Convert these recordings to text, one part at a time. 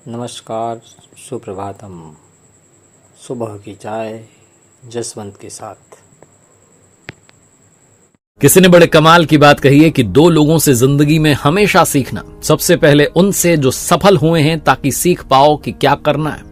नमस्कार, सुप्रभातम। सुबह की चाय जसवंत के साथ। किसी ने बड़े कमाल की बात कही है कि दो लोगों से जिंदगी में हमेशा सीखना। सबसे पहले उनसे जो सफल हुए हैं ताकि सीख पाओ कि क्या करना है,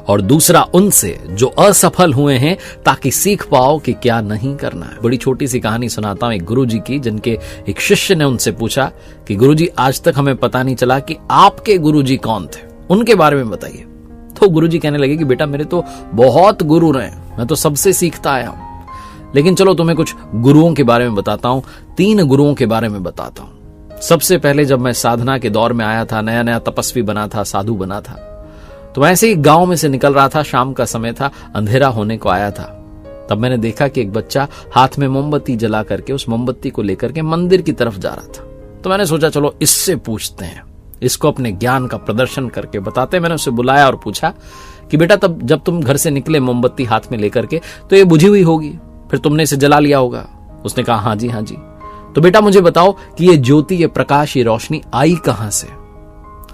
और दूसरा उनसे जो असफल हुए हैं ताकि सीख पाओ कि क्या नहीं करना है। बड़ी छोटी सी कहानी सुनाता हूं एक गुरुजी की, जिनके एक शिष्य ने उनसे पूछा कि गुरुजी, आज तक हमें पता नहीं चला कि आपके गुरुजी कौन थे, उनके बारे में बताइए। तो गुरुजी कहने लगे कि बेटा, मेरे तो बहुत गुरु रहे, मैं तो सबसे सीखता आया हूं, लेकिन चलो तुम्हें कुछ गुरुओं के बारे में बताता हूं। 3 गुरुओं के बारे में बताता हूं। सबसे पहले जब मैं साधना के दौर में आया था, नया नया तपस्वी बना था, साधु बना था, तो मैं ऐसे ही गांव में से निकल रहा था। शाम का समय था, अंधेरा होने को आया था। तब मैंने देखा कि एक बच्चा हाथ में मोमबत्ती जला करके उस मोमबत्ती को लेकर के मंदिर की तरफ जा रहा था। तो मैंने सोचा चलो इससे पूछते हैं, इसको अपने ज्ञान का प्रदर्शन करके बताते। मैंने उसे बुलाया और पूछा कि बेटा, तब जब तुम घर से निकले मोमबत्ती हाथ में लेकर के, तो ये बुझी हुई होगी, फिर तुमने इसे जला लिया होगा। उसने कहा हाँ जी हाँ जी। तो बेटा मुझे बताओ कि ये ज्योति, ये प्रकाश, ये रोशनी आई कहां से?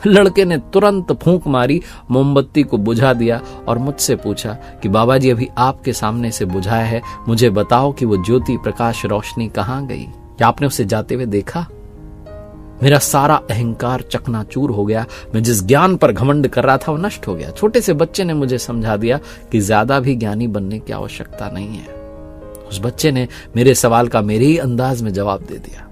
लड़के ने तुरंत फूंक मारी, मोमबत्ती को बुझा दिया और मुझसे पूछा कि बाबा जी, अभी आपके सामने से बुझाया है, मुझे बताओ कि वो ज्योति, प्रकाश, रोशनी कहां गई? क्या आपने उसे जाते हुए देखा? मेरा सारा अहंकार चकनाचूर हो गया। मैं जिस ज्ञान पर घमंड कर रहा था वो नष्ट हो गया। छोटे से बच्चे ने मुझे समझा दिया कि ज्यादा भी ज्ञानी बनने की आवश्यकता नहीं है। उस बच्चे ने मेरे सवाल का मेरे ही अंदाज में जवाब दे दिया।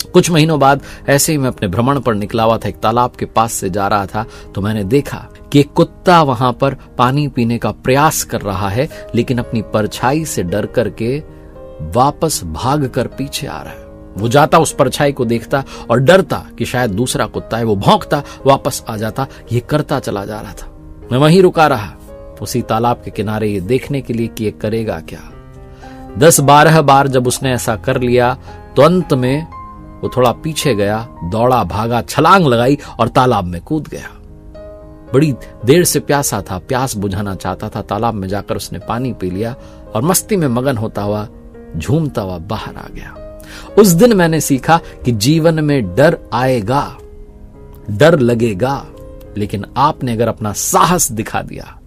कुछ महीनों बाद ऐसे ही मैं अपने भ्रमण पर निकला हुआ था, एक तालाब के पास से जा रहा था, तो मैंने देखा कि एक कुत्ता वहां पर पानी पीने का प्रयास कर रहा है, लेकिन अपनी परछाई से डर करके वापस भाग कर पीछे आ रहा है। वो जाता, उस परछाई को देखता और डरता कि शायद दूसरा कुत्ता है, वो भौंकता, वापस आ जाता। ये करता चला जा रहा था। मैं वहीं रुका रहा, उसी तालाब के किनारे, ये देखने के लिए कि ये करेगा क्या। 10-12 बार जब उसने ऐसा कर लिया तो अंत में वो थोड़ा पीछे गया, दौड़ा, भागा, छलांग लगाई और तालाब में कूद गया। बड़ी देर से प्यासा था, प्यास बुझाना चाहता था। तालाब में जाकर उसने पानी पी लिया और मस्ती में मगन होता हुआ, झूमता हुआ बाहर आ गया। उस दिन मैंने सीखा कि जीवन में डर आएगा, डर लगेगा, लेकिन आपने अगर अपना साहस दिखा दिया,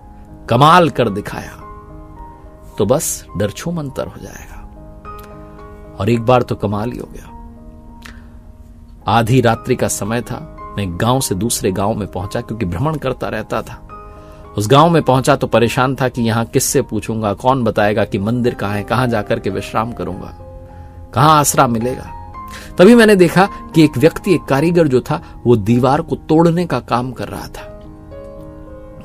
कमाल कर दिखाया, तो बस डर छूमंतर हो जाएगा। और एक बार तो कमाल ही हो गया। आधी रात्रि का समय था, मैं गांव से दूसरे गांव में पहुंचा, क्योंकि भ्रमण करता रहता था। उस गांव में पहुंचा तो परेशान था कि यहां किससे पूछूंगा, कौन बताएगा कि मंदिर कहां है, कहां जाकर के विश्राम करूंगा, कहां आसरा मिलेगा। तभी मैंने देखा कि एक व्यक्ति, एक कारीगर जो था, वो दीवार को तोड़ने का काम कर रहा था।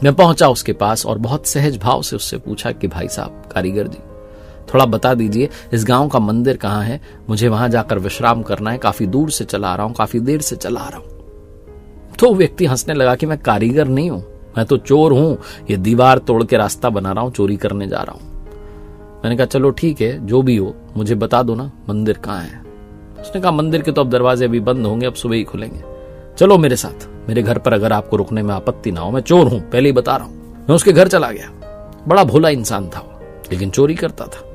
मैं पहुंचा उसके पास और बहुत सहज भाव से उससे पूछा कि भाई साहब, कारीगर जी, थोड़ा बता दीजिए इस गांव का मंदिर कहां है, मुझे वहां जाकर विश्राम करना है, काफी दूर से चला आ रहा हूं, काफी देर से चला आ रहा हूं। तो व्यक्ति हंसने लगा कि मैं कारीगर नहीं हूं, मैं तो चोर हूं, ये दीवार तोड़ के रास्ता बना रहा हूं, चोरी करने जा रहा हूं। मैंने कहा चलो ठीक है, जो भी हो मुझे बता दो ना, मंदिर कहां है। उसने कहा मंदिर के तो अब दरवाजे अभी बंद होंगे, अब सुबह ही खुलेंगे, चलो मेरे साथ, मेरे घर पर, अगर आपको रुकने में आपत्ति ना हो, मैं चोर हूं, पहले ही बता रहा हूं। मैं उसके घर चला गया। बड़ा भोला इंसान था वो, लेकिन चोरी करता था।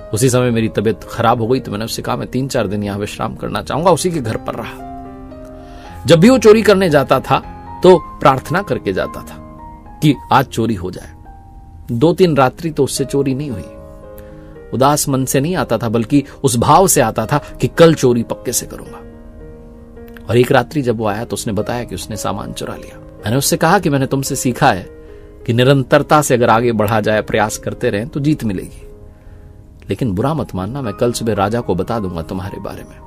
उसी समय मेरी तबीयत खराब हो गई, तो मैंने उससे कहा मैं 3-4 दिन यहां विश्राम करना चाहूंगा। उसी के घर पर रहा। जब भी वो चोरी करने जाता था तो प्रार्थना करके जाता था कि आज चोरी हो जाए। 2-3 रात्रि तो उससे चोरी नहीं हुई। उदास मन से नहीं आता था, बल्कि उस भाव से आता था कि कल चोरी पक्के से करूंगा। और एक रात्रि जब वो आया तो उसने बताया कि उसने सामान चुरा लिया। मैंने उससे कहा कि मैंने तुमसे सीखा है कि निरंतरता से अगर आगे बढ़ा जाए, प्रयास करते रहें तो जीत मिलेगी, लेकिन बुरा मत मानना, मैं कल सुबह राजा को बता दूंगा तुम्हारे बारे में,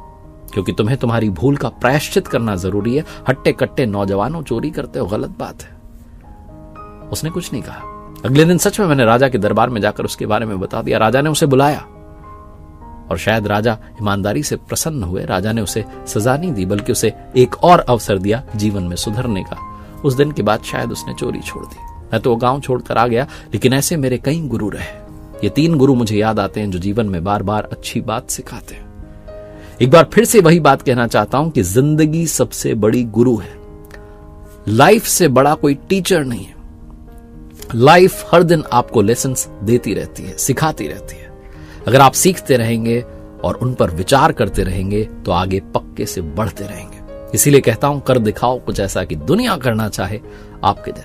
क्योंकि तुम्हें तुम्हारी भूल का प्रायश्चित करना जरूरी है। हट्टे कट्टे नौजवानों, चोरी करते हो, गलत बात है। उसने कुछ नहीं कहा। अगले दिन सच में मैंने राजा के दरबार में जाकर उसके बारे में बता दिया। राजा ने उसे बुलाया और शायद राजा ईमानदारी से प्रसन्न हुए। राजा ने उसे सजा नहीं दी, बल्कि उसे एक और अवसर दिया जीवन में सुधरने का। उस दिन के बाद शायद उसने चोरी छोड़ दी। मैं तो वो गांव छोड़कर आ गया, लेकिन ऐसे मेरे कई गुरु रहे। ये 3 गुरु मुझे याद आते हैं जो जीवन में बार बार अच्छी बात सिखाते हैं। एक बार फिर से वही बात कहना चाहता हूं कि जिंदगी सबसे बड़ी गुरु है। लाइफ से बड़ा कोई टीचर नहीं है। लाइफ हर दिन आपको लेसन्स देती रहती है, सिखाती रहती है। अगर आप सीखते रहेंगे और उन पर विचार करते रहेंगे तो आगे पक्के से बढ़ते रहेंगे। इसीलिए कहता हूं कर दिखाओ कुछ ऐसा कि दुनिया करना चाहे आपके दिन।